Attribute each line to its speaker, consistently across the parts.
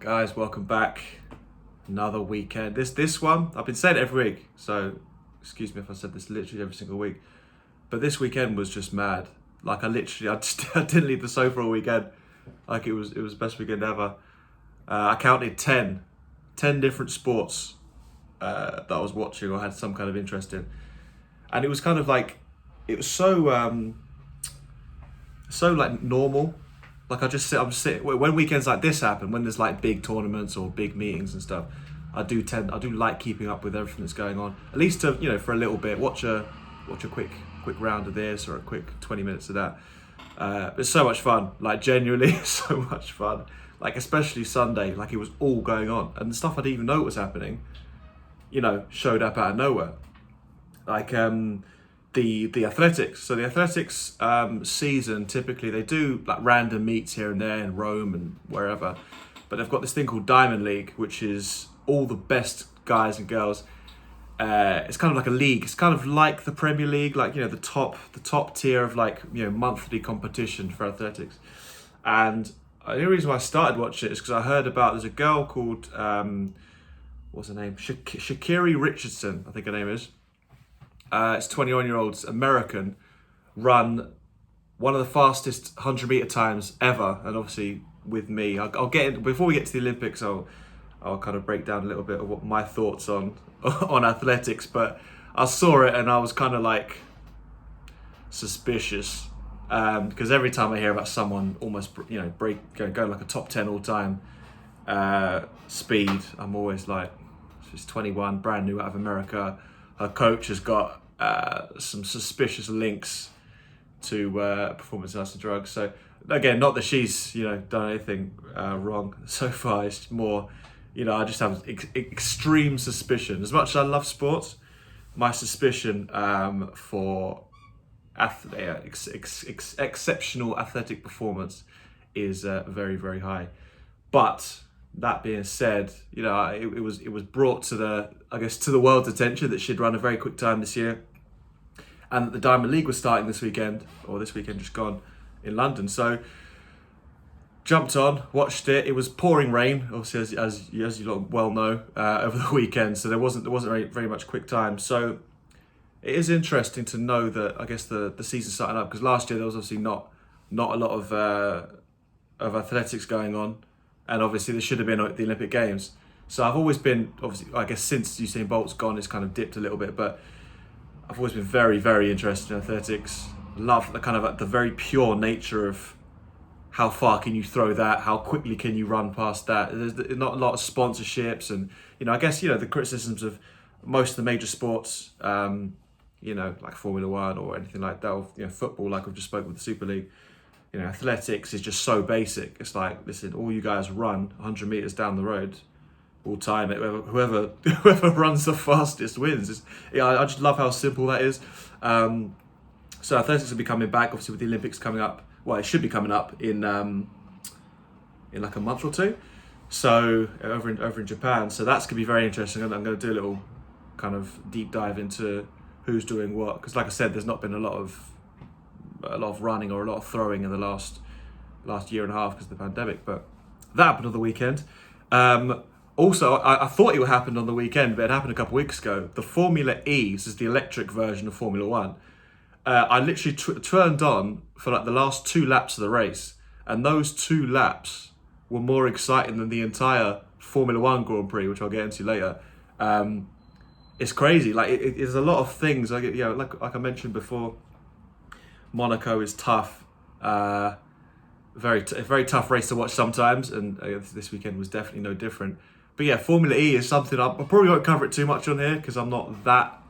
Speaker 1: Guys, welcome back. Another weekend. This one, I've been saying it every week, so excuse me if I said this literally every single week. But this weekend was just mad. Like I didn't leave the sofa all weekend. Like it was the best weekend ever. I counted 10 different sports that I was watching or had some kind of interest in. And it was kind of like, it was so like normal. Like I'm sitting when weekends like this happen, when there's like big tournaments or big meetings and stuff. I do like keeping up with everything that's going on. At least to for a little bit, watch a quick round of this or a quick 20 minutes of that. It's so much fun. Like genuinely, so much fun. Like especially Sunday, like it was all going on and the stuff I didn't even know was happening. Showed up out of nowhere. Like the athletics. So the athletics season, typically they do like random meets here and there in Rome and wherever, but they've got this thing called Diamond League, which is all the best guys and girls. It's kind of like a league. It's kind of like the Premier League, like the top tier of like monthly competition for athletics. And the only reason why I started watching it is because I heard about there's a girl called what's her name, Sha'Carri Richardson, I think her name is. It's 21-year-olds, American, run one of the fastest 100-meter times ever. And obviously with me, I'll get in, before we get to the Olympics, I'll kind of break down a little bit of what my thoughts on athletics. But I saw it and I was kind of like suspicious because every time I hear about someone almost going like a top 10 all time speed, I'm always like, she's 21, brand new out of America. Her coach has got some suspicious links to performance enhancing drugs. So again, not that she's done anything wrong so far. It's more, I just have extreme suspicion. As much as I love sports, my suspicion for exceptional athletic performance is very, very high. But that being said, it was brought to the world's attention that she'd run a very quick time this year, and that the Diamond League was starting this weekend just gone in London. So jumped on, watched it. It was pouring rain, obviously as you lot well know, over the weekend. So there wasn't very much quick time. So it is interesting to know that I guess the season's starting up, because last year there was obviously not a lot of athletics going on. And obviously there should have been the Olympic Games. So I've always been, obviously, I guess since Usain Bolt's gone, it's kind of dipped a little bit, but I've always been very, very interested in athletics. Love the kind of the very pure nature of how far can you throw that, how quickly can you run past that. There's not a lot of sponsorships, and I guess the criticisms of most of the major sports, like Formula One or anything like that, or football, like we've just spoken with the Super League. Athletics is just so basic. It's like, listen, all you guys run 100 meters down the road, we'll time it. Whoever runs the fastest wins. I just love how simple that is. So athletics will be coming back, obviously with the Olympics coming up. Well, it should be coming up in like a month or two. So over in Japan. So that's gonna be very interesting. I'm gonna do a little kind of deep dive into who's doing what, because like I said, there's not been a lot of running or a lot of throwing in the last year and a half because of the pandemic, but that happened on the weekend. Also, I thought it would happen on the weekend, but it happened a couple of weeks ago. The Formula E, this is the electric version of Formula One. I literally turned on for like the last 2 laps of the race, and those 2 laps were more exciting than the entire Formula One Grand Prix, which I'll get into later. It's crazy. Like it's a lot of things. Like like I mentioned before, Monaco is tough. A very tough race to watch sometimes, and this weekend was definitely no different. But yeah, Formula E is something I probably won't cover it too much on here because I'm not that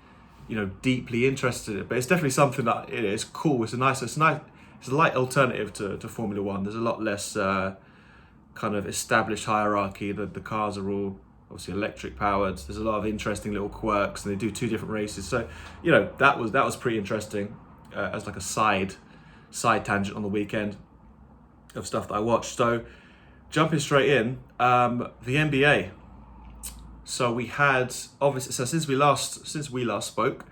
Speaker 1: deeply interested in it. But it's definitely something that it's cool. It's a light alternative to Formula One. There's a lot less kind of established hierarchy. The cars are all obviously electric powered. There's a lot of interesting little quirks, and they do 2 different races. So that was pretty interesting. As like a side tangent on the weekend of stuff that I watched. So jumping straight in, the NBA. So we had obviously, since we last spoke,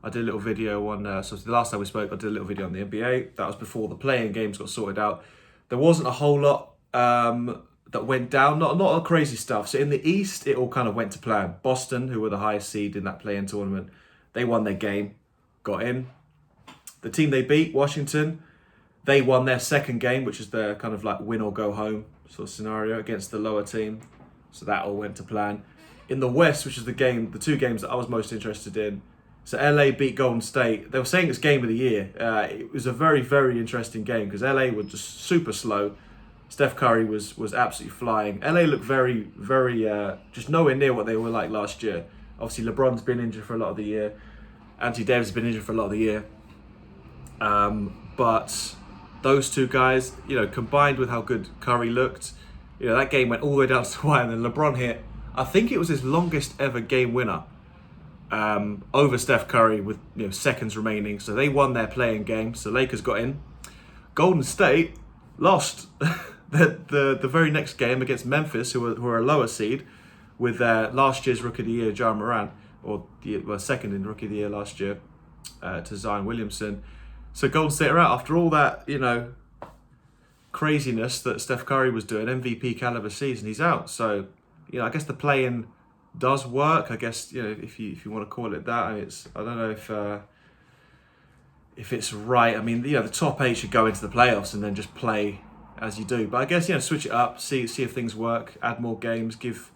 Speaker 1: I did a little video on. So the last time we spoke, I did a little video on the NBA. That was before the playing games got sorted out. There wasn't a whole lot that went down. Not a crazy stuff. So in the East, it all kind of went to plan. Boston, who were the highest seed in that play-in tournament, they won their game, got in. The team they beat, Washington, they won their second game, which is their kind of like win or go home sort of scenario against the lower team. So that all went to plan. In the West, which is the two games that I was most interested in, so LA beat Golden State. They were saying it's game of the year. It was a very, very interesting game because LA were just super slow. Steph Curry was absolutely flying. LA looked very, very, just nowhere near what they were like last year. Obviously, LeBron's been injured for a lot of the year. Anthony Davis has been injured for a lot of the year. But those two guys, combined with how good Curry looked, that game went all the way down to the wire. And then LeBron hit, I think it was his longest ever game winner. Over Steph Curry with seconds remaining, so they won their play-in game. So Lakers got in. Golden State lost the very next game against Memphis, who were a lower seed, with last year's Rookie of the Year Ja Morant, or second in Rookie of the Year last year to Zion Williamson. So Golden State are out after all that craziness that Steph Curry was doing, MVP caliber season. He's out. So I guess the play-in does work, I guess, if you want to call it that. I don't know if it's right. I mean, the top 8 should go into the playoffs and then just play as you do. But I guess, switch it up, see if things work, add more games, give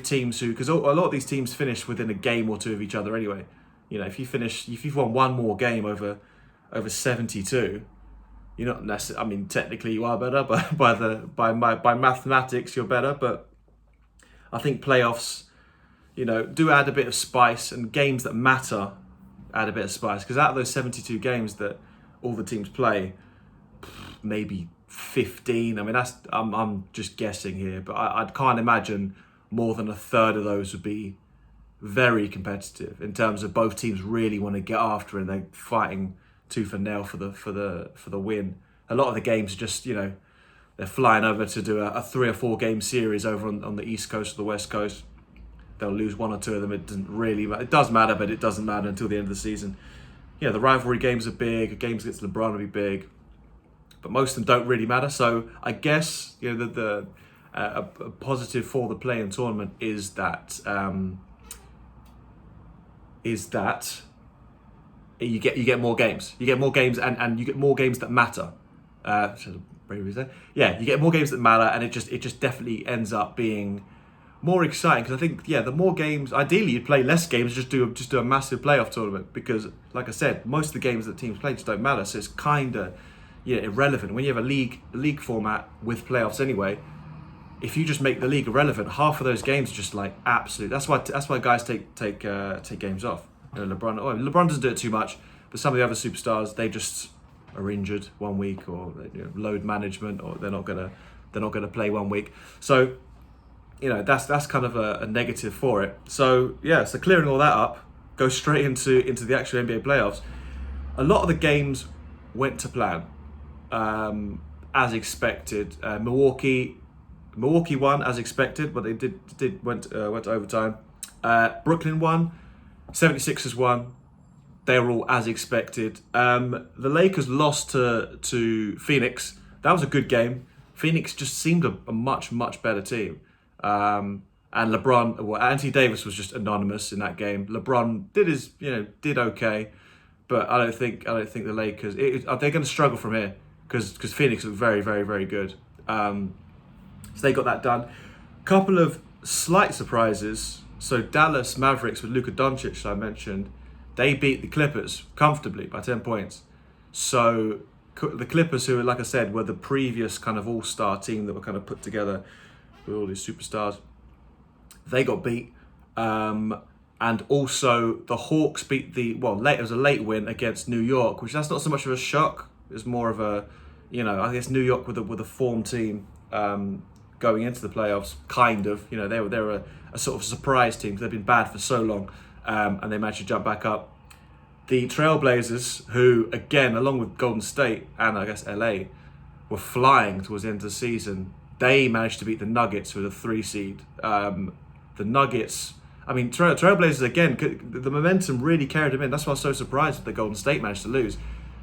Speaker 1: teams because a lot of these teams finish within a game or two of each other anyway. If you've won one more game over 72, you're not necessarily, I mean, technically you are better, but by mathematics you're better. But I think playoffs, do add a bit of spice, and games that matter add a bit of spice. Because out of those 72 games that all the teams play, maybe 15. I mean, I'm just guessing here, but I can't imagine more than a third of those would be very competitive in terms of both teams really want to get after it and they're fighting tooth and nail for the win. A lot of the games are just they're flying over to do a 3 or 4 game series over on the East Coast or the West Coast. They'll lose 1 or 2 of them. It doesn't really matter. It does matter, but it doesn't matter until the end of the season. The rivalry games are big. Games against LeBron will be big, but most of them don't really matter. So I guess a positive for the play-in tournament is that you get more games. You get more games, and you get more games that matter. You get more games that matter, and it just definitely ends up being more exciting, because I think the more games, ideally you'd play less games, just do a massive playoff tournament, because like I said, most of the games that teams play just don't matter, so it's kind of irrelevant when you have a league format with playoffs anyway. If you just make the league irrelevant, half of those games are just like absolute. That's why guys take games off. LeBron doesn't do it too much, but some of the other superstars, they just are injured 1 week, or load management, or they're not gonna play 1 week. So that's kind of a negative for it. So so clearing all that up, go straight into the actual NBA playoffs. A lot of the games went to plan, as expected. Milwaukee won as expected, but they went to overtime. Brooklyn won. 76ers won. They were all as expected. The Lakers lost to Phoenix. That was a good game. Phoenix just seemed a much better team. And Anthony Davis was just anonymous in that game. LeBron did okay, but I don't think the Lakers they're going to struggle from here because Phoenix looked very, very, very good. So they got that done. Couple of slight surprises. So Dallas Mavericks with Luka Doncic, I mentioned, they beat the Clippers comfortably by 10 points. So the Clippers, who, like I said, were the previous kind of all-star team that were kind of put together with all these superstars, they got beat. And also the Hawks beat it was a late win against New York, which that's not so much of a shock. It's more of a, I guess New York with a form team going into the playoffs, kind of. They were a sort of surprise team because they've been bad for so long, and they managed to jump back up. The Trailblazers, who again, along with Golden State and I guess LA, were flying towards the end of the season, they managed to beat the Nuggets with a 3 seed. The Nuggets, I mean, Trailblazers again, the momentum really carried them in. That's why I was so surprised that the Golden State managed to lose,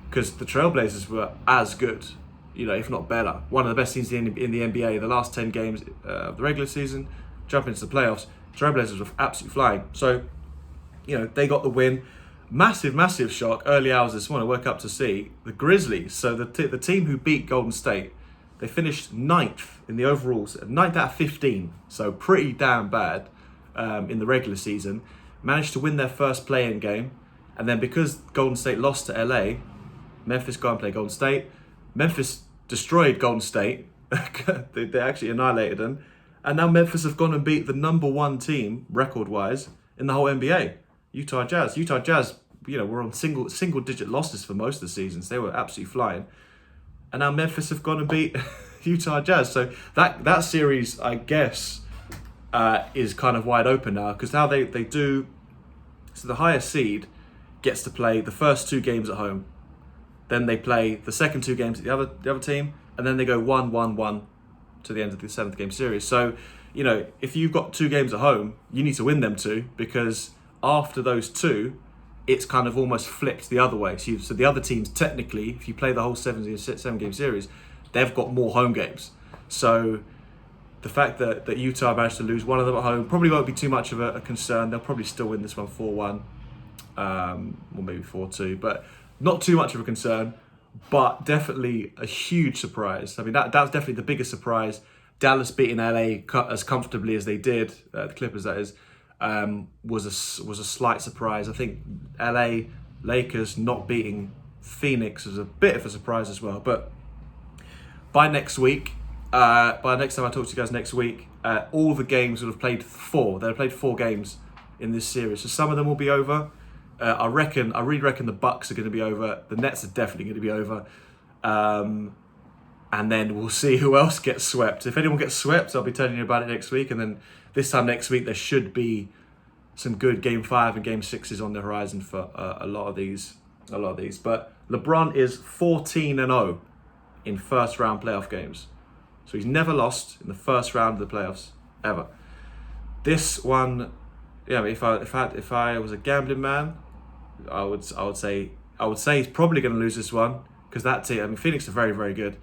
Speaker 1: because the Trailblazers were as good if not better. One of the best teams in the NBA. The last 10 games of the regular season, jump into the playoffs, Trailblazers were absolutely flying. So, they got the win. Massive shock. Early hours this morning, I woke up to see the Grizzlies. So the team who beat Golden State, they finished 9th in the overalls, 9th out of 15. So pretty damn bad in the regular season. Managed to win their first play-in game. And then because Golden State lost to LA, Memphis go and play Golden State. Memphis destroyed Golden State. they actually annihilated them. And now Memphis have gone and beat the number 1 team, record-wise, in the whole NBA. Utah Jazz, were on single-digit losses for most of the seasons. They were absolutely flying. And now Memphis have gone and beat Utah Jazz. So that series, I guess, is kind of wide open now. Because now they do... So the highest seed gets to play the first 2 games at home. Then they play the second 2 games at the other team. And then they go 1-1-1 to the end of the 7th game series. So, if you've got 2 games at home, you need to win them 2. Because after those 2, it's kind of almost flipped the other way. So the other teams, technically, if you play the whole 7-game series, they've got more home games. So the fact that Utah managed to lose one of them at home probably won't be too much of a concern. They'll probably still win this one 4-1, or maybe 4-2, but not too much of a concern. But definitely a huge surprise. I mean, that was definitely the biggest surprise. Dallas beating LA as comfortably as they did, the Clippers that is, was a slight surprise. I think LA Lakers not beating Phoenix was a bit of a surprise as well. But by next time I talk to you guys next week, all the games will have played 4. They'll have played 4 games in this series. So some of them will be over. I really reckon the Bucks are going to be over. The Nets are definitely going to be over. And then we'll see who else gets swept. If anyone gets swept, I'll be telling you about it next week. And then this time next week, there should be some good Game 5 and Game 6s on the horizon for a lot of these. But LeBron is 14-0 in first round playoff games. So he's never lost in the first round of the playoffs, ever. This one, if I was a gambling man, I would say he's probably going to lose this one, because that team, Phoenix are very, very good.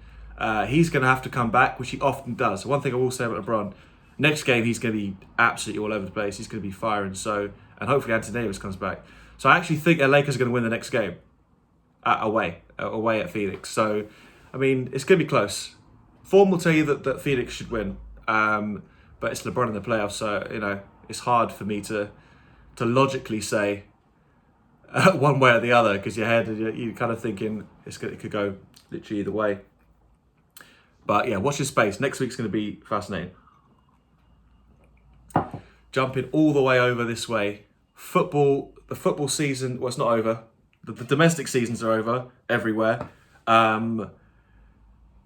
Speaker 1: He's going to have to come back, which he often does. So one thing I will say about LeBron, next game he's going to be absolutely all over the place. He's going to be firing. So, and hopefully Anthony Davis comes back. So I actually think the Lakers are going to win the next game away at Phoenix. So, it's going to be close. Form will tell you that Phoenix should win, but it's LeBron in the playoffs. So it's hard for me to logically say one way or the other, because you're kind of thinking it could go literally either way. But yeah, watch your space. Next week's going to be fascinating. Jumping all the way over this way. The football season, well, it's not over. The domestic seasons are over everywhere.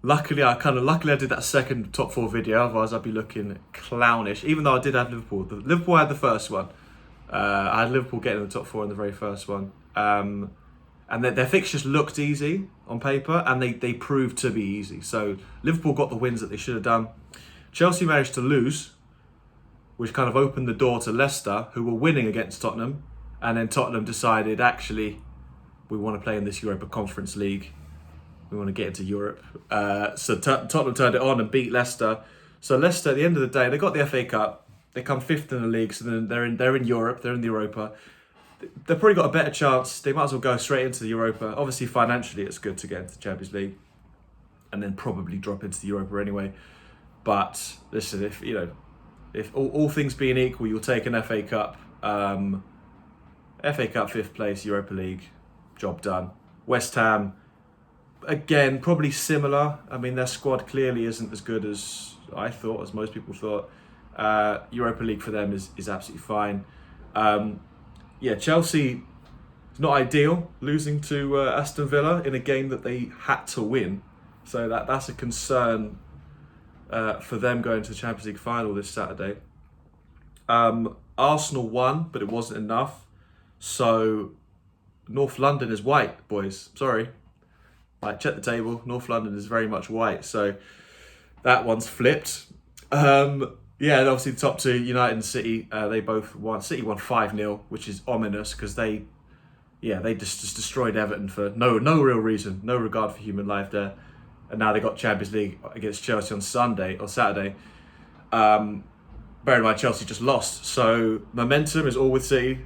Speaker 1: Luckily I did that second top 4 video, otherwise I'd be looking clownish. Even though I did have Liverpool. Liverpool had the first one. I had Liverpool getting in the top 4 in the very first one. And their fixtures looked easy on paper, and they proved to be easy. So Liverpool got the wins that they should have done. Chelsea managed to lose, which kind of opened the door to Leicester, who were winning against Tottenham. And then Tottenham decided, actually, we want to play in this Europa Conference League. We want to get into Europe. So Tottenham turned it on and beat Leicester. So Leicester, at the end of the day, they got the FA Cup. They come 5th in the league, so then they're in Europe. They're in the Europa. They've probably got a better chance. They might as well go straight into the Europa. Obviously, financially, it's good to get into the Champions League, and then probably drop into the Europa anyway. But listen, if all things being equal, you'll take an FA Cup. FA Cup 5th place, Europa League, job done. West Ham, again, probably similar. Their squad clearly isn't as good as I thought, as most people thought. Europa League for them is absolutely fine. Chelsea, it's not ideal losing to Aston Villa in a game that they had to win. So that's a concern for them going to the Champions League final this Saturday. Arsenal won, but it wasn't enough. So North London is white, boys. Sorry. Check the table. North London is very much white. So that one's flipped. And obviously the top 2, United and City, they both won. City won 5-0, which is ominous because they just destroyed Everton for no real reason, no regard for human life there. and now they got Champions League against Chelsea on Sunday or Saturday. Bear in mind, Chelsea just lost, so momentum is all with City.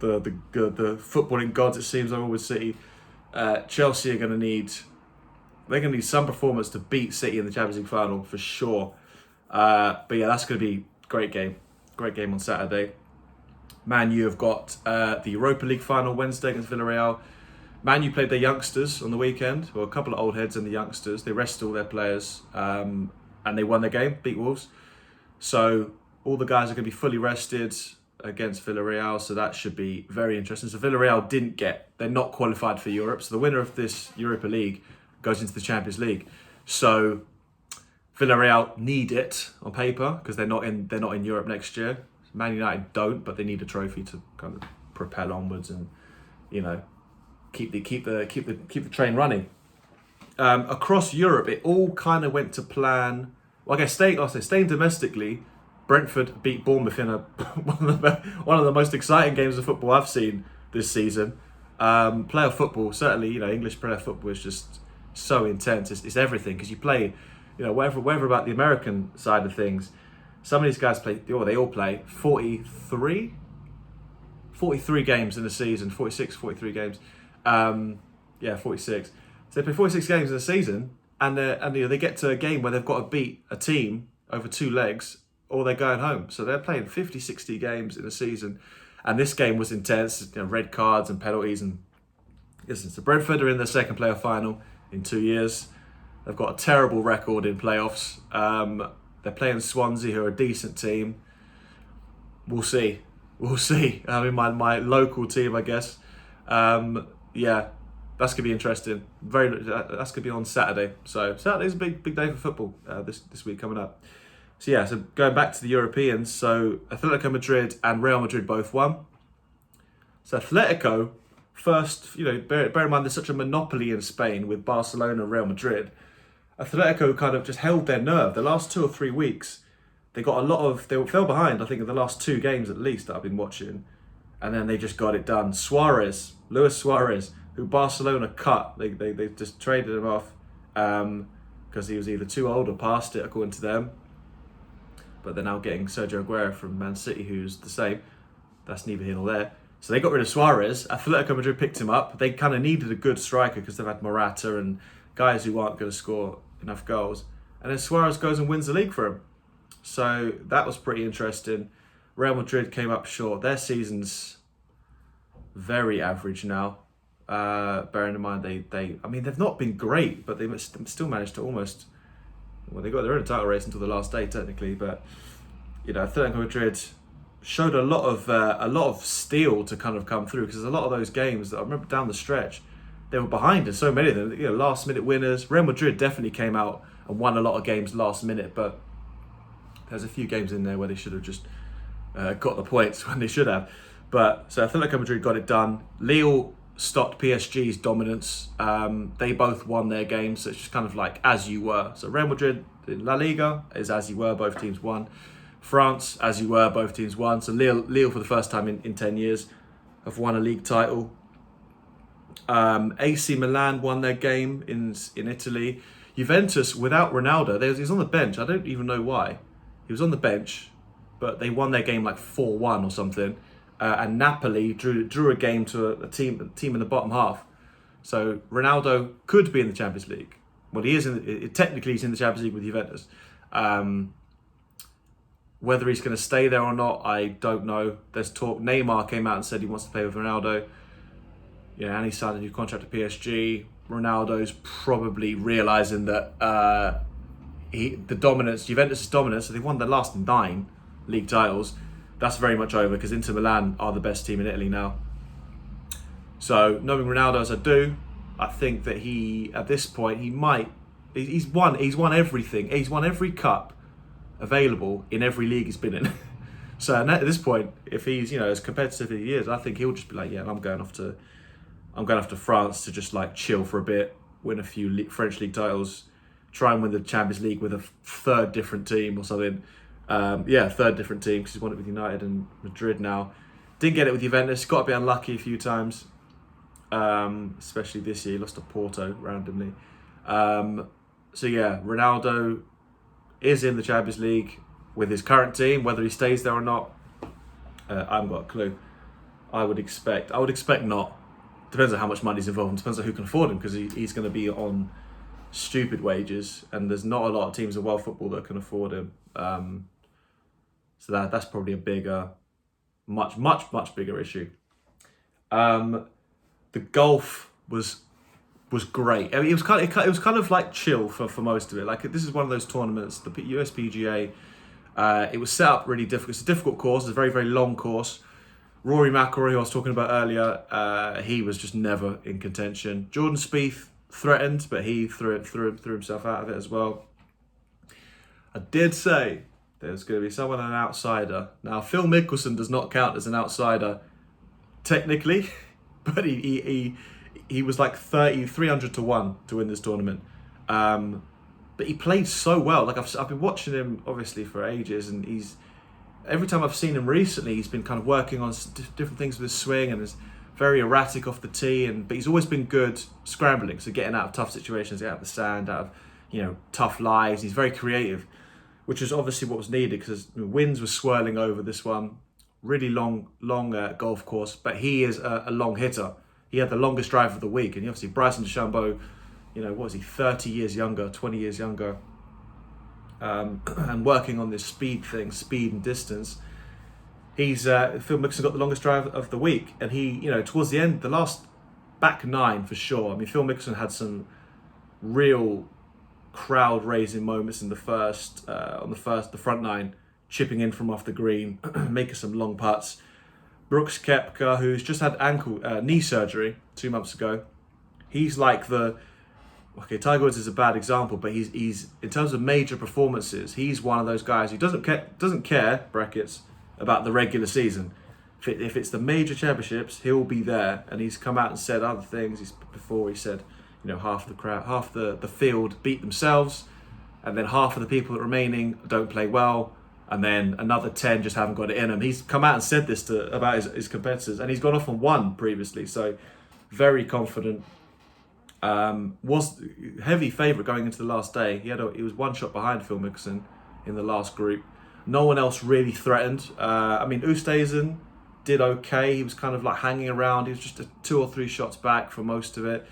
Speaker 1: The footballing gods, it seems, are all with City. Chelsea are going to need some performance to beat City in the Champions League final for sure. But yeah, that's going to be a great game on Saturday. Man U have got the Europa League final Wednesday against Villarreal. Man U played their youngsters on the weekend, well, a couple of old heads and the youngsters. They rested all their players, and they won their game, beat Wolves. So all the guys are going to be fully rested against Villarreal, so that should be very interesting. So Villarreal they're not qualified for Europe, so the winner of this Europa League goes into the Champions League. So Villarreal need it on paper because they're not in Europe next year. Man United don't, but they need a trophy to kind of propel onwards and, you know, keep the train running. Across Europe, it all kind of went to plan. Well, I guess staying domestically, Brentford beat Bournemouth in one of the most exciting games of football I've seen this season. Playoff football, certainly, you know, English playoff football is just so intense. It's everything because you play, you know, whatever about the American side of things. Some of these guys they all play 43 games in a season, 43 games. 46. So they play 46 games in a season, and you know, they get to a game where they've got to beat a team over 2 legs, or they're going home. So they're playing 50, 60 games in a season, and this game was intense. You know, red cards and penalties, and listen, so Brentford are in their second playoff final in 2 years. They've got a terrible record in playoffs. They're playing Swansea, who are a decent team. We'll see. I mean, my local team, I guess. Yeah, that's gonna be interesting. That's gonna be on Saturday. So Saturday's a big day for football this week coming up. So yeah, so going back to the Europeans, so Atletico Madrid and Real Madrid both won. So Atletico first, you know, bear in mind there's such a monopoly in Spain with Barcelona and Real Madrid. Atletico kind of just held their nerve. The last 2 or 3 weeks, they fell behind, I think, in the last 2 games at least that I've been watching. And then they just got it done. Luis Suarez, who Barcelona cut, they just traded him off because he was either too old or past it, according to them. But they're now getting Sergio Aguero from Man City, who's the same. That's neither here nor there. So they got rid of Suarez. Atletico Madrid picked him up. They kind of needed a good striker because they've had Morata and guys who aren't going to score enough goals. And then Suarez goes and wins the league for him. So that was pretty interesting. Real Madrid came up short. Their season's very average now. Bearing in mind they've not been great, but they still managed to almost. Well, they got their own title race until the last day technically, but you know, Atletico Madrid showed a lot of steel to kind of come through because there's a lot of those games that I remember down the stretch. They were behind in so many of them, you know, last minute winners. Real Madrid definitely came out and won a lot of games last minute, but there's a few games in there where they should have just got the points when they should have. But so Atletico Madrid got it done. Lille stopped PSG's dominance. They both won their games, so it's just kind of like as you were. So Real Madrid in La Liga is as you were, both teams won. France, as you were, both teams won. So Lille for the first time in 10 years have won a league title. AC Milan won their game in Italy. Juventus without Ronaldo, he was on the bench. I don't even know why. He was on the bench, but they won their game like 4-1 or something. And Napoli drew a game to a team in the bottom half. So Ronaldo could be in the Champions League. Well, he is technically he's in the Champions League with Juventus. Whether he's going to stay there or not, I don't know. There's talk. Neymar came out and said he wants to play with Ronaldo. Yeah, and he signed a new contract to PSG. Ronaldo's probably realising that Juventus' dominance, so they've won their last 9 league titles. That's very much over because Inter Milan are the best team in Italy now. So knowing Ronaldo as I do, I think that at this point, he's won everything. He's won every cup available in every league he's been in. So at this point, if he's, you know, as competitive as he is, I think he'll just be like, yeah, I'm going off to France to just like chill for a bit, win a few French league titles, try and win the Champions League with a third different team or something. Third different team because he's won it with United and Madrid now. Didn't get it with Juventus. Got a bit unlucky a few times, especially this year. He lost to Porto randomly. So yeah, Ronaldo is in the Champions League with his current team. Whether he stays there or not, I haven't got a clue. I would expect not. Depends on how much money's involved, and depends on who can afford him, because he's going to be on stupid wages, and there's not a lot of teams in world football that can afford him. So that's probably a bigger, much bigger issue. The golf was great. I mean, it was kind of like chill for most of it. Like, this is one of those tournaments, the US PGA. It was set up really difficult. It's a difficult course. It's a very, very long course. Rory McIlroy, who I was talking about earlier, he was just never in contention. Jordan Spieth threatened, but he threw himself out of it as well. I did say there's going to be someone, an outsider. Now, Phil Mickelson does not count as an outsider technically, but he was like 300 to 1 to win this tournament. But he played so well. Like, I've been watching him obviously for ages, and every time I've seen him recently, he's been kind of working on different things with his swing, and is very erratic off the tee. But he's always been good scrambling, so getting out of tough situations, out of the sand, out of tough lies. He's very creative, which is obviously what was needed, because winds were swirling over this one. Really long golf course, but he is a long hitter. He had the longest drive of the week, and obviously Bryson DeChambeau, what was he, 30 years younger, 20 years younger, and working on this speed and distance. Phil Mickelson got the longest drive of the week, and he, towards the end, the last back nine for sure. I mean, Phil Mickelson had some real crowd-raising moments in the front nine, chipping in from off the green, making some long putts. Brooks Koepka, who's just had knee surgery 2 months ago, he's like Tiger Woods is a bad example, but he's in terms of major performances, he's one of those guys who doesn't care brackets about the regular season. If it's the major championships, he'll be there, and he's come out and said other things. He said, half the crowd, half the field beat themselves, and then half of the people that are remaining don't play well, and then another 10 just haven't got it in them. He's come out and said this about his competitors, and he's gone off on one previously, so very confident. Was heavy favourite going into the last day. He was one shot behind Phil Mickelson in the last group. No one else really threatened. Oosthuizen did okay. He was kind of like hanging around. He was just 2 or 3 shots back for most of it.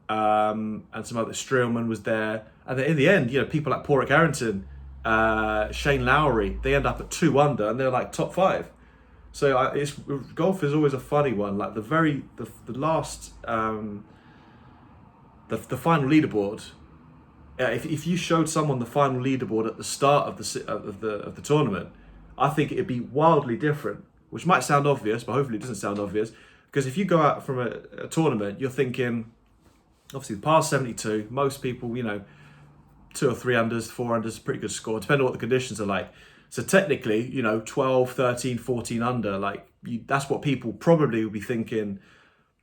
Speaker 1: And some other, Streelman was there. And then in the end, people like Padraig Harrington, Shane Lowry, they end up at 2 under, and they're like top 5. So golf is always a funny one. Like the last. The final leaderboard. If you showed someone the final leaderboard at the start of the tournament, I think it'd be wildly different. Which might sound obvious, but hopefully it doesn't sound obvious. Because if you go out from a tournament, you're thinking, obviously, past 72, most people, 2 or 3 unders, 4 unders, pretty good score, depending on what the conditions are like. So technically, 12, 13, 14 under, that's what people probably will be thinking.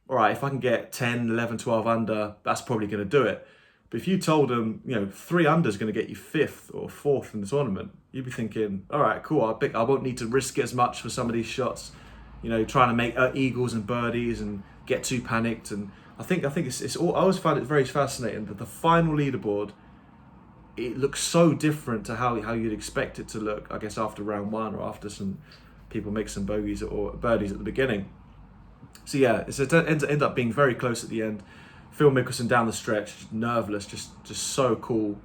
Speaker 1: All right, if I can get 10, 11, 12 under, that's probably going to do it. But if you told them, 3 under is going to get you 5th or 4th in the tournament, you'd be thinking, all right, cool, I won't need to risk it as much for some of these shots, trying to make eagles and birdies and get too panicked. And I think it's all, I always find it very fascinating that the final leaderboard, it looks so different to how you'd expect it to look, I guess, after round 1 or after some people make some bogeys or birdies at the beginning. So yeah, it ended up being very close at the end. Phil Mickelson down the stretch, nerveless, just so cool.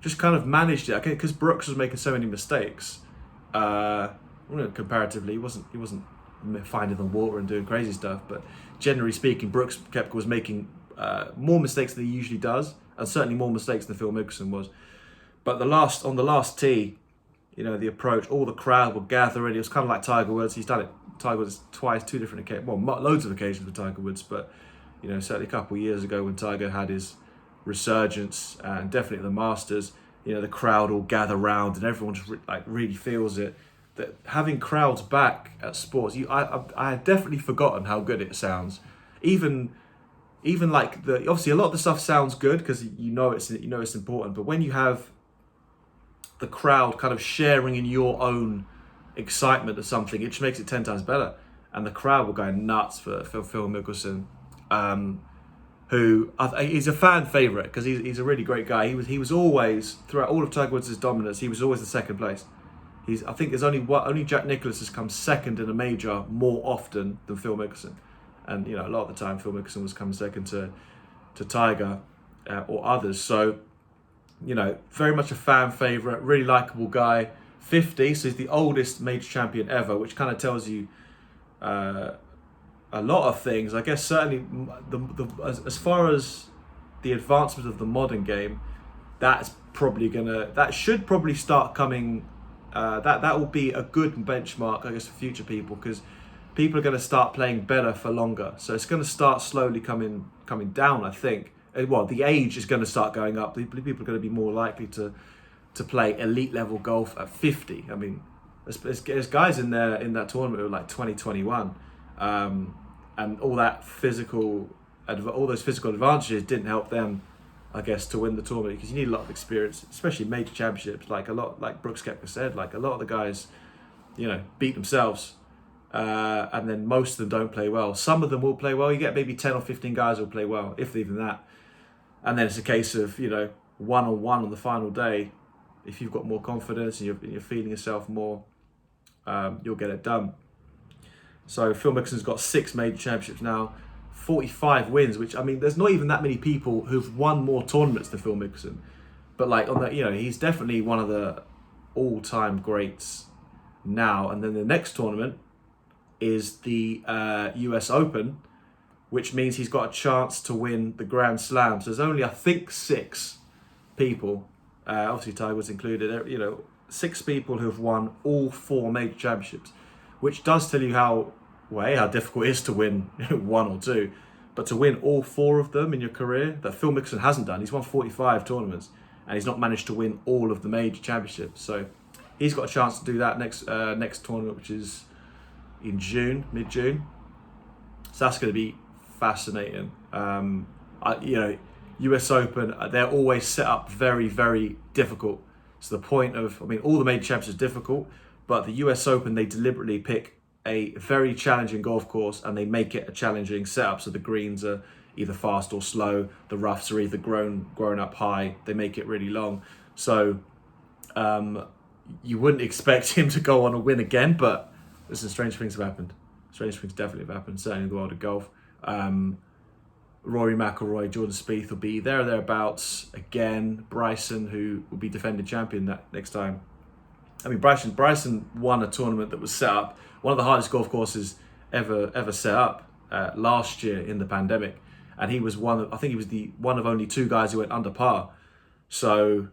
Speaker 1: Just kind of managed it, okay, because Brooks was making so many mistakes. Comparatively, he wasn't finding the water and doing crazy stuff, but generally speaking, Brooks Koepka was making more mistakes than he usually does, and certainly more mistakes than Phil Mickelson was. But on the last tee, the approach, all the crowd were gathering. It was kind of like Tiger Woods. He's done it. Tiger Woods twice, 2 different occasions. Well, loads of occasions with Tiger Woods, but certainly a couple of years ago when Tiger had his resurgence, and definitely at the Masters, the crowd all gather round and everyone just really feels it. That having crowds back at sports, I had definitely forgotten how good it sounds. Even obviously a lot of the stuff sounds good because it's important, but when you have the crowd kind of sharing in your own excitement of something, it just makes it 10 times better. And the crowd were going nuts for Phil Mickelson, who he's a fan favourite because he's a really great guy. He was always, throughout all of Tiger Woods' dominance, he was always the second place. I think there's only Jack Nicklaus has come second in a major more often than Phil Mickelson, and a lot of the time Phil Mickelson was coming second to Tiger or others. So very much a fan favourite, really likeable guy. 50, so he's the oldest major champion ever, which kind of tells you a lot of things. I guess certainly as far as the advancement of the modern game, that should probably start coming. That will be a good benchmark, I guess, for future people, because people are going to start playing better for longer. So it's going to start slowly coming down, I think. Well, the age is going to start going up. People are going to be more likely to play elite level golf at 50. I mean, there's guys in that tournament who are like 2021, and all those physical advantages didn't help them, I guess, to win the tournament, because you need a lot of experience, especially major championships. Like Brooks Koepka said, like a lot of the guys, beat themselves, and then most of them don't play well. Some of them will play well. You get maybe 10 or 15 guys who will play well, if even that. And then it's a case of, 1-on-1 on the final day. If you've got more confidence and you're feeling yourself more, you'll get it done. So Phil Mickelson's got 6 major championships now, 45 wins, which, I mean, there's not even that many people who've won more tournaments than Phil Mickelson. But he's definitely one of the all-time greats now. And then the next tournament is the US Open, which means he's got a chance to win the Grand Slam. So there's only, I think, 6 people, obviously Tiger Woods included, 6 people who have won all 4 major championships, which does tell you how difficult it is to win 1 or 2, but to win all 4 of them in your career, that Phil Mickelson hasn't done. He's won 45 tournaments, and he's not managed to win all of the major championships. So he's got a chance to do that next tournament, which is in June, mid-June. So that's going to be fascinating. US Open, they're always set up very, very difficult. To the point of, all the major championships are difficult, but the US Open, they deliberately pick a very challenging golf course and they make it a challenging setup. So the greens are either fast or slow. The roughs are either grown up high. They make it really long. So you wouldn't expect him to go on and win again, but listen, strange things have happened. Strange things definitely have happened, certainly in the world of golf. Rory McIlroy, Jordan Spieth will be there or thereabouts again. Bryson, who will be defending champion that next time. Bryson won a tournament that was set up, one of the hardest golf courses ever set up last year in the pandemic, and he was one of only 2 guys who went under par. So,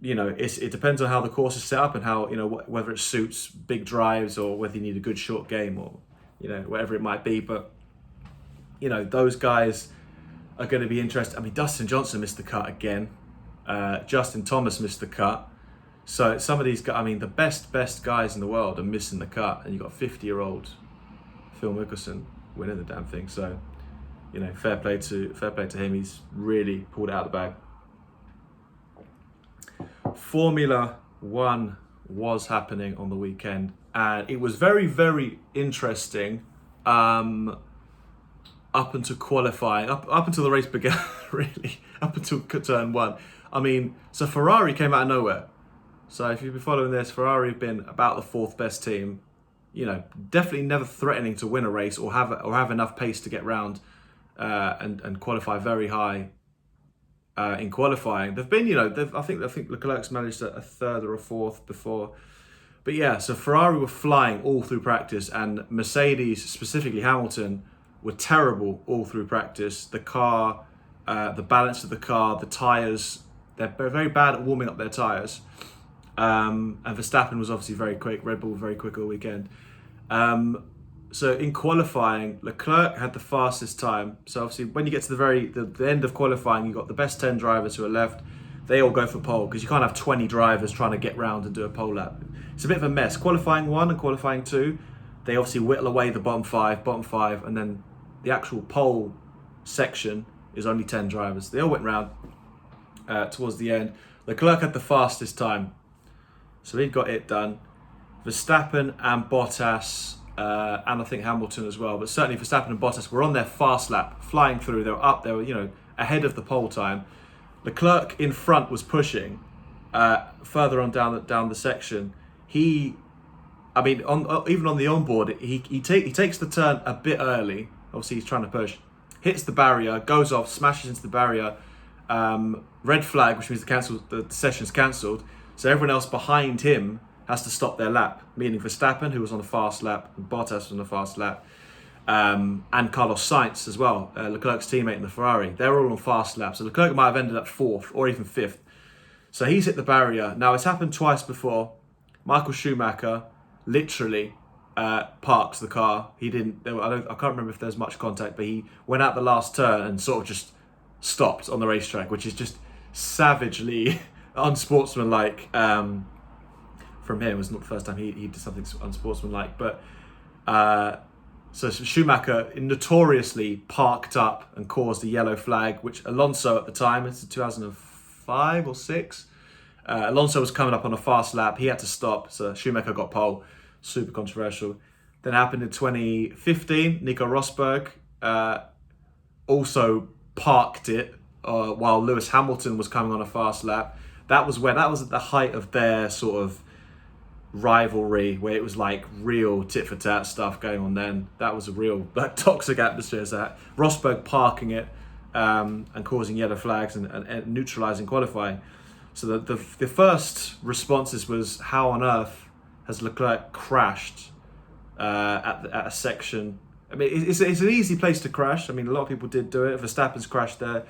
Speaker 1: it depends on how the course is set up and how, whether it suits big drives or whether you need a good short game or, whatever it might be. But, those guys are going to be interesting. Dustin Johnson missed the cut again. Justin Thomas missed the cut. So some of these guys, the best guys in the world are missing the cut, and you've got 50-year-old Phil Mickelson winning the damn thing. So, fair play to him. He's really pulled it out of the bag. Formula One was happening on the weekend, and it was very, very interesting. Up until qualifying, up until the race began, really, up until turn 1. So Ferrari came out of nowhere. So if you've been following this, Ferrari have been about the 4th best team. Definitely never threatening to win a race or have enough pace to get round and qualify very high in qualifying. They've been, I think Leclerc's managed a 3rd or a 4th before. But yeah, so Ferrari were flying all through practice, and Mercedes, specifically Hamilton, were terrible all through practice. The car, the balance of the car, the tyres, they're very bad at warming up their tyres. And Verstappen was obviously very quick. Red Bull very quick all weekend. So in qualifying, Leclerc had the fastest time. So obviously when you get to the end of qualifying, you've got the best 10 drivers who are left. They all go for pole, because you can't have 20 drivers trying to get round and do a pole lap. It's a bit of a mess. Qualifying 1 and qualifying 2, they obviously whittle away the bottom five, and then the actual pole section is only 10 drivers. They all went round towards the end. Leclerc had the fastest time, so he got it done. Verstappen and Bottas and I think Hamilton as well. But certainly Verstappen and Bottas were on their fast lap, flying through. They were up. They were ahead of the pole time. Leclerc in front was pushing further on down the section. Even on the onboard, he takes the turn a bit early. Obviously, he's trying to push. Hits the barrier, goes off, smashes into the barrier. Red flag, which means the session's cancelled. So everyone else behind him has to stop their lap, meaning Verstappen, who was on a fast lap, and Bottas was on a fast lap, and Carlos Sainz as well, Leclerc's teammate in the Ferrari. They're all on fast laps. So Leclerc might have ended up 4th or even 5th. So he's hit the barrier. Now, it's happened twice before. Michael Schumacher literally parks the car. He didn't. I can't remember if there's much contact, but he went out the last turn and sort of just stopped on the racetrack, which is just savagely unsportsmanlike from him. It was not the first time he did something unsportsmanlike, but so Schumacher notoriously parked up and caused a yellow flag, which Alonso at the time, it's 2005 or 6, Alonso was coming up on a fast lap. He had to stop, so Schumacher got pole. Super controversial. Then happened in 2015. Nico Rosberg also parked it while Lewis Hamilton was coming on a fast lap. That was at the height of their sort of rivalry, where it was like real tit for tat stuff going on. Then that was a real toxic atmosphere. So Rosberg parking it and causing yellow flags and neutralising qualifying. So the first responses was, how on earth has Leclerc crashed at a section? I mean, it's an easy place to crash. I mean, a lot of people did do it. Verstappen's crashed there.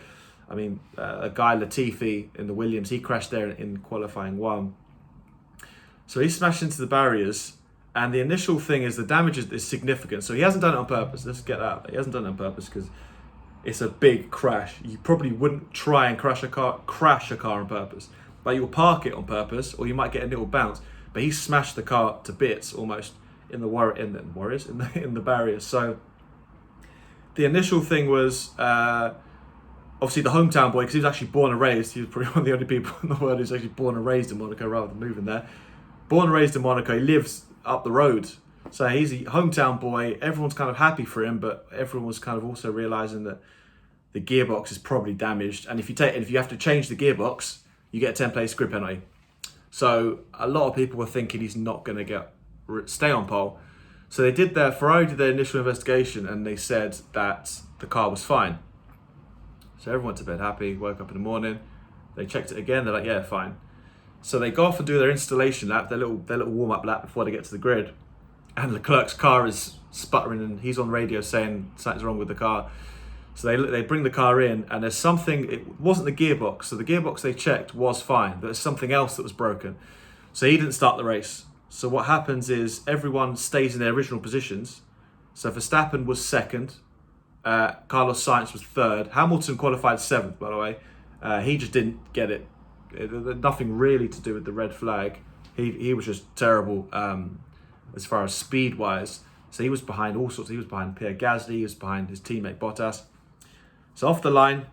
Speaker 1: I mean, a guy, Latifi, in the Williams, he crashed there in qualifying 1. So he smashed into the barriers, and the initial thing is the damage is significant. So he hasn't done it on purpose. Let's get that. He hasn't done it on purpose because it's a big crash. You probably wouldn't try and crash a car on purpose. Like, you'll park it on purpose, or you might get a little bounce. But he smashed the car to bits almost in the barriers. So the initial thing was obviously the hometown boy, because he was actually born and raised. He was probably one of the only people in the world who's actually born and raised in Monaco rather than moving there. Born and raised in Monaco, he lives up the road. So he's a hometown boy. Everyone's kind of happy for him, but everyone was kind of also realising that the gearbox is probably damaged. And if you have to change the gearbox, you get a 10-place grid penalty. So a lot of people were thinking he's not going to stay on pole. So Ferrari did their initial investigation, and they said that the car was fine. So everyone went to bed happy, woke up in the morning, they checked it again, they're like, yeah, fine. So they go off and do their installation lap, their little warm-up lap before they get to the grid. And Leclerc's car is sputtering, and he's on radio saying something's wrong with the car. So they bring the car in, and there's something. It wasn't the gearbox. So the gearbox they checked was fine. But there's something else that was broken. So he didn't start the race. So what happens is everyone stays in their original positions. So Verstappen was 2nd. Carlos Sainz was 3rd. Hamilton qualified 7th, by the way. He just didn't get it. Nothing really to do with the red flag. He was just terrible as far as speed-wise. So he was behind all sorts. He was behind Pierre Gasly. He was behind his teammate Bottas. So off the line,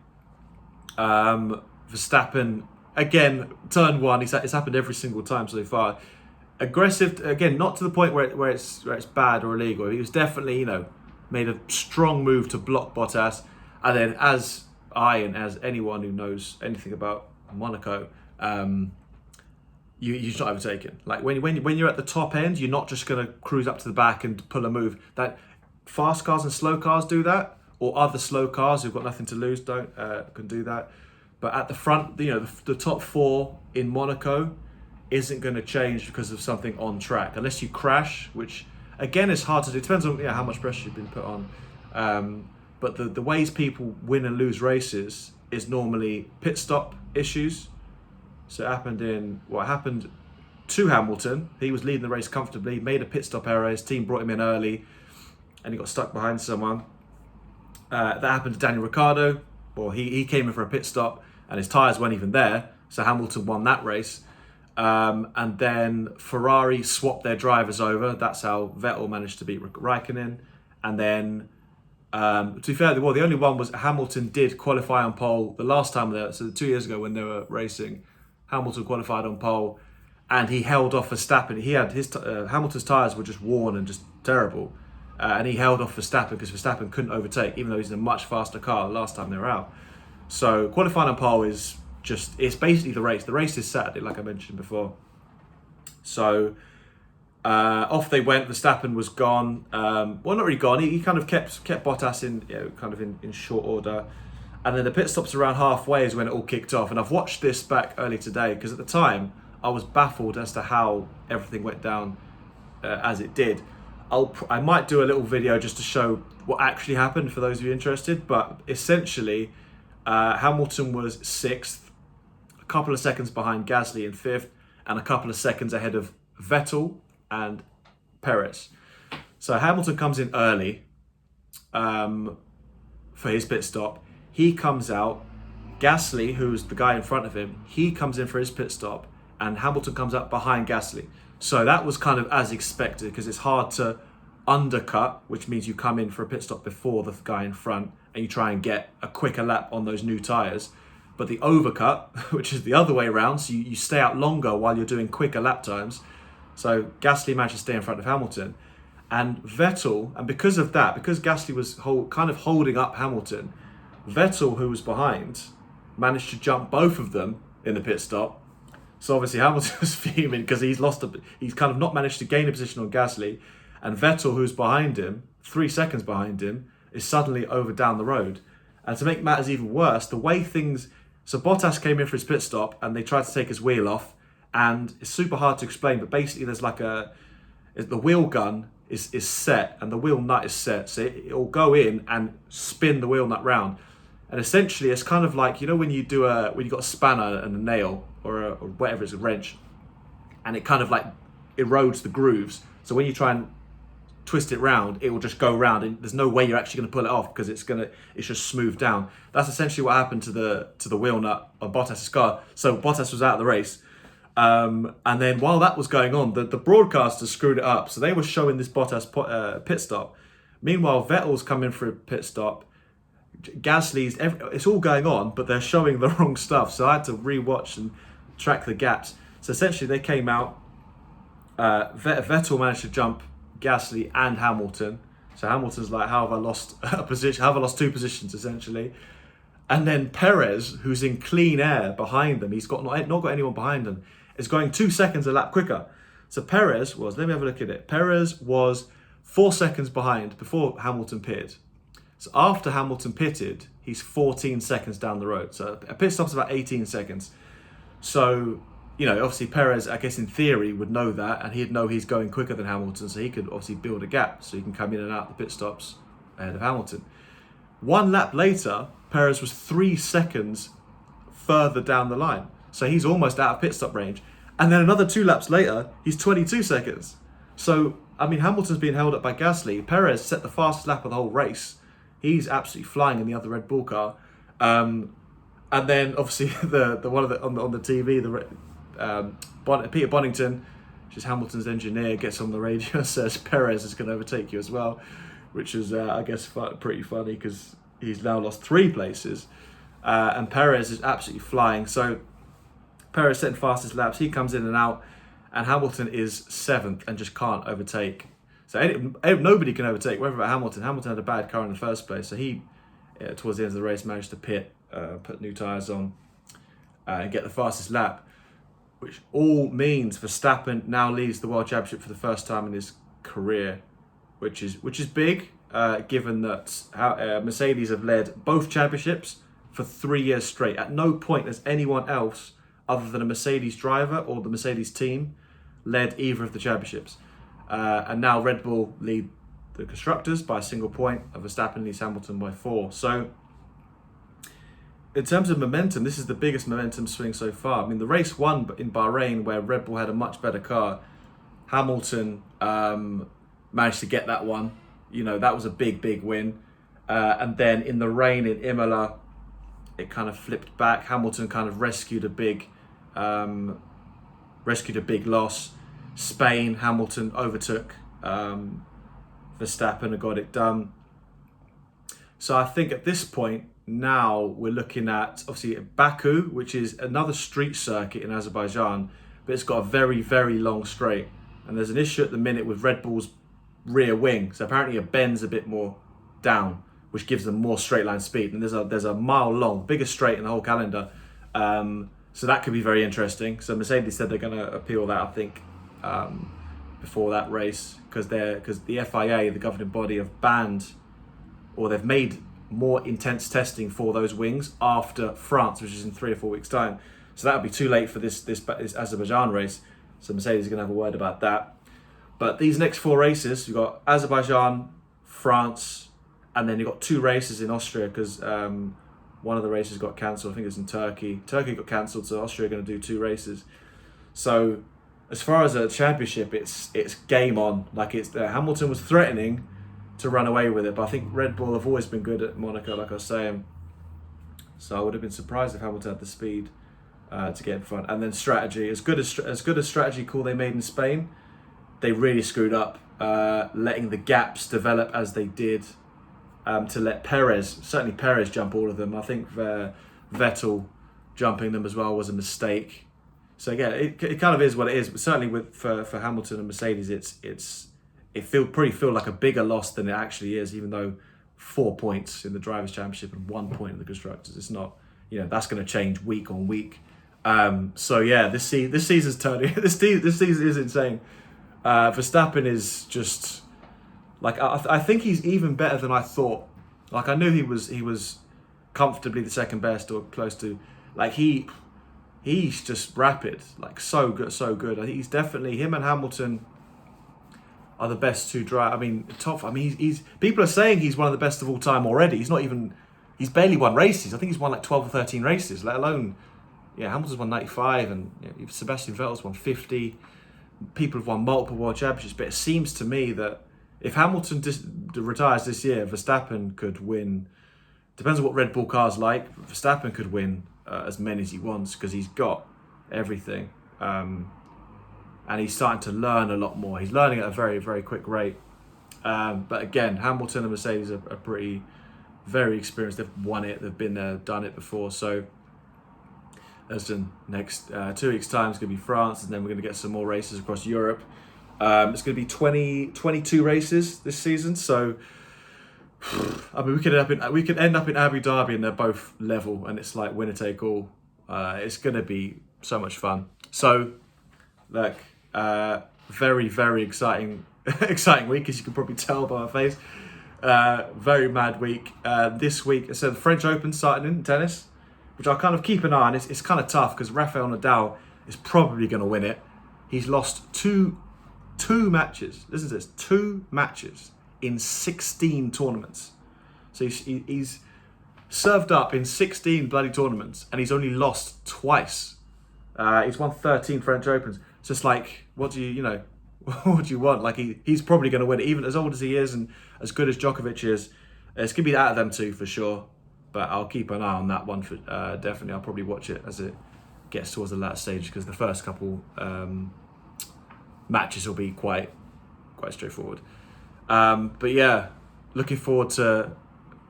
Speaker 1: Verstappen, again, turn 1, it's happened every single time so far. Aggressive, again, not to the point where it's bad or illegal. He was definitely, made a strong move to block Bottas. And then as anyone who knows anything about Monaco, you're just not overtaken. Like when you're at the top end, you're not just going to cruise up to the back and pull a move. That fast cars and slow cars do that. Or other slow cars who've got nothing to lose can do that. But at the front, the top 4 in Monaco isn't going to change because of something on track. Unless you crash, which again is hard to do. It depends on how much pressure you've been put on. But the ways people win and lose races is normally pit stop issues. So it happened to Hamilton. He was leading the race comfortably, made a pit stop error. His team brought him in early and he got stuck behind someone. That happened to Daniel Ricciardo. Well, he came in for a pit stop and his tyres weren't even there. So Hamilton won that race. And then Ferrari swapped their drivers over. That's how Vettel managed to beat Raikkonen. And then, to be fair, the only one was Hamilton did qualify on pole the last time so 2 years ago when they were racing. Hamilton qualified on pole. and he held off Verstappen. He had his Hamilton's tyres were just worn and just terrible, and he held off Verstappen because Verstappen couldn't overtake, even though he's in a much faster car the last time they were out. So qualifying on pole is it's basically the race. The race is Saturday, like I mentioned before. So off they went. Verstappen was gone. Well, not really gone. He kind of kept Bottas in short order. And then the pit stops around halfway is when it all kicked off. And I've watched this back early today because at the time I was baffled as to how everything went down as it did. I might do a little video just to show what actually happened for those of you interested. But essentially, Hamilton was 6th, a couple of seconds behind Gasly in 5th, and a couple of seconds ahead of Vettel and Perez. So Hamilton comes in early for his pit stop. He comes out. Gasly, who's the guy in front of him, he comes in for his pit stop, and Hamilton comes up behind Gasly. So that was kind of as expected because it's hard to undercut, which means you come in for a pit stop before the guy in front and you try and get a quicker lap on those new tyres. But the overcut, which is the other way around, so you stay out longer while you're doing quicker lap times. So Gasly managed to stay in front of Hamilton. And Vettel, and because of that, because Gasly was kind of holding up Hamilton, Vettel, who was behind, managed to jump both of them in the pit stop. So obviously Hamilton was fuming because he's kind of not managed to gain a position on Gasly. And Vettel, who's behind him, 3 seconds behind him, is suddenly over down the road. And to make matters even worse, the way things... So Bottas came in for his pit stop and they tried to take his wheel off. And it's super hard to explain, but basically there's the wheel gun is set and the wheel nut is set. So it'll go in and spin the wheel nut round. And essentially it's kind of like, when you when you got a spanner and a nail or whatever, it's a wrench, and it kind of like erodes the grooves. So when you try and twist it round, it will just go round and there's no way you're actually going to pull it off because it's just smooth down. That's essentially what happened to the wheel nut on Bottas's car. So Bottas was out of the race. And then while that was going on, the broadcasters screwed it up. So they were showing this Bottas pit stop. Meanwhile, Vettel's coming for a pit stop. Gasly's, it's all going on, but they're showing the wrong stuff. So I had to rewatch and track the gaps. So essentially they came out, Vettel managed to jump Gasly and Hamilton. So Hamilton's like, how have I lost a position? How have I lost 2 positions essentially? And then Perez, who's in clean air behind them, he's not got anyone behind him, is going 2 seconds a lap quicker. So Perez was, let me have a look at it. Perez was 4 seconds behind before Hamilton pitted. So after Hamilton pitted, he's 14 seconds down the road. So a pit stop's about 18 seconds. So, obviously Perez, I guess in theory, would know that, and he'd know he's going quicker than Hamilton, so he could obviously build a gap so he can come in and out the pit stops ahead of Hamilton. 1 lap later, Perez was 3 seconds further down the line. So he's almost out of pit stop range. And then another 2 laps later, he's 22 seconds. So, Hamilton's being held up by Gasly. Perez set the fastest lap of the whole race. He's absolutely flying in the other Red Bull car. And then obviously the one on the TV, Peter Bonington, which is Hamilton's engineer, gets on the radio and says Perez is going to overtake you as well, which is I guess pretty funny because he's now lost 3 places, and Perez is absolutely flying. So Perez setting fastest laps, he comes in and out, and Hamilton is 7th and just can't overtake. So nobody can overtake, whether about Hamilton. Hamilton had a bad car in the first place, so he, towards the end of the race, managed to pit, put new tyres on, and get the fastest lap, which all means Verstappen now leads the World Championship for the first time in his career, which is big, given that Mercedes have led both championships for 3 years straight. At no point has anyone else, other than a Mercedes driver or the Mercedes team, led either of the championships. And now Red Bull lead the constructors by a single point, and Verstappen leads Hamilton by 4. So in terms of momentum, this is the biggest momentum swing so far. The race won in Bahrain, where Red Bull had a much better car. Hamilton managed to get that one. That was a big win. And then in the rain in Imola, it kind of flipped back. Hamilton kind of rescued a big loss. Spain, Hamilton overtook Verstappen and got it done. So I think at this point, now we're looking at, obviously, Baku, which is another street circuit in Azerbaijan, but it's got a very, very long straight. And there's an issue at the minute with Red Bull's rear wing. So apparently it bends a bit more down, which gives them more straight line speed. And there's a mile long, biggest straight in the whole calendar. So that could be very interesting. So Mercedes said they're going to appeal that, I think, before that race, because the FIA, the governing body, have banned, or they've made more intense testing for those wings after France, which is in 3 or 4 weeks' time. So that would be too late for this Azerbaijan race. So Mercedes is going to have a word about that. But these next 4 races, you've got Azerbaijan, France, and then you've got 2 races in Austria, because one of the races got cancelled. I think it's in Turkey. Turkey got cancelled, so Austria are going to do 2 races. So as far as a championship, it's game on. Like Hamilton was threatening to run away with it, but I think Red Bull have always been good at Monaco, like I was saying. So I would have been surprised if Hamilton had the speed to get in front. And then strategy, as good a strategy call they made in Spain, they really screwed up letting the gaps develop as they did, to let certainly Perez jump all of them. I think Vettel jumping them as well was a mistake. So again, it kind of is what it is. But certainly for Hamilton and Mercedes, it feel like a bigger loss than it actually is. Even though 4 points in the Drivers' Championship and 1 point in the Constructors, it's not. That's going to change week on week. So yeah, this season's turning. This season is insane. Verstappen is just like I think he's even better than I thought. Like I knew he was comfortably the second best or close to. Like he's just rapid, like so good. I think he's definitely, him and Hamilton are the best 2 drivers. I mean, he's people are saying he's one of the best of all time already. He's barely won races. I think he's won like 12 or 13 races, let alone, Hamilton's won 95 and Sebastian Vettel's won 50. People have won multiple world championships, but it seems to me that if Hamilton retires this year, Verstappen could win. Depends on what Red Bull car's like. Verstappen could win as many as he wants, because he's got everything. And he's starting to learn a lot more. He's learning at a very, very quick rate. But again, Hamilton and Mercedes are pretty, very experienced. They've won it. They've been there, done it before. So as the next 2 weeks' time, it's going to be France, and then we're going to get some more races across Europe. It's going to be 22 races this season. So I mean, we could end up in Abu Dhabi, and they're both level, and it's like winner take all. It's going to be so much fun. So, look, very, very exciting week, as you can probably tell by my face. Very mad week. This week, so the French Open starting in tennis, which I'll kind of keep an eye on. It's kind of tough because Rafael Nadal is probably going to win it. He's lost two matches. Listen to this: 2 matches in 16 tournaments. So he's served up in 16 bloody tournaments, and he's only lost twice. He's won 13 French Opens. So it's like, what do you want? Like he's probably going to win it, even as old as he is and as good as Djokovic is. It's going to be out of them 2 for sure. But I'll keep an eye on that one for definitely. I'll probably watch it as it gets towards the latter stage, because the first couple matches will be quite straightforward. But yeah, looking forward to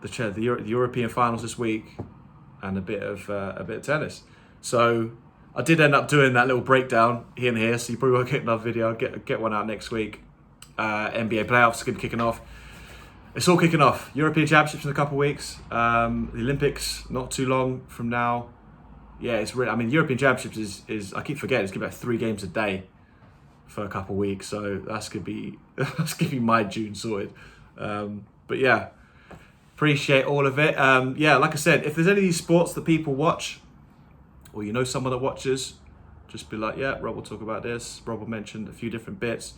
Speaker 1: the European finals this week, and a bit of tennis. So I did end up doing that little breakdown here and here, so you probably won't get another video. I'll get one out next week. NBA playoffs going to be kicking off. It's all kicking off. European Championships in a couple of weeks. The Olympics not too long from now. Yeah, it's really. I mean, European Championships is I keep forgetting, it's going to be about 3 games a day for a couple of weeks. So that's going to be my June sorted. But yeah, appreciate all of it. Yeah, like I said, if there's any of these sports that people watch, or you know someone that watches, just be like, yeah, Rob will talk about this. Rob will mention a few different bits.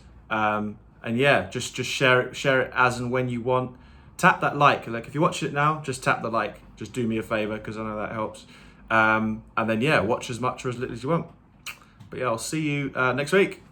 Speaker 1: And yeah, just share it as and when you want. Tap that like. Like if you watch it now, just tap the like. Just do me a favor, because I know that helps. And then yeah, watch as much or as little as you want. But yeah, I'll see you next week.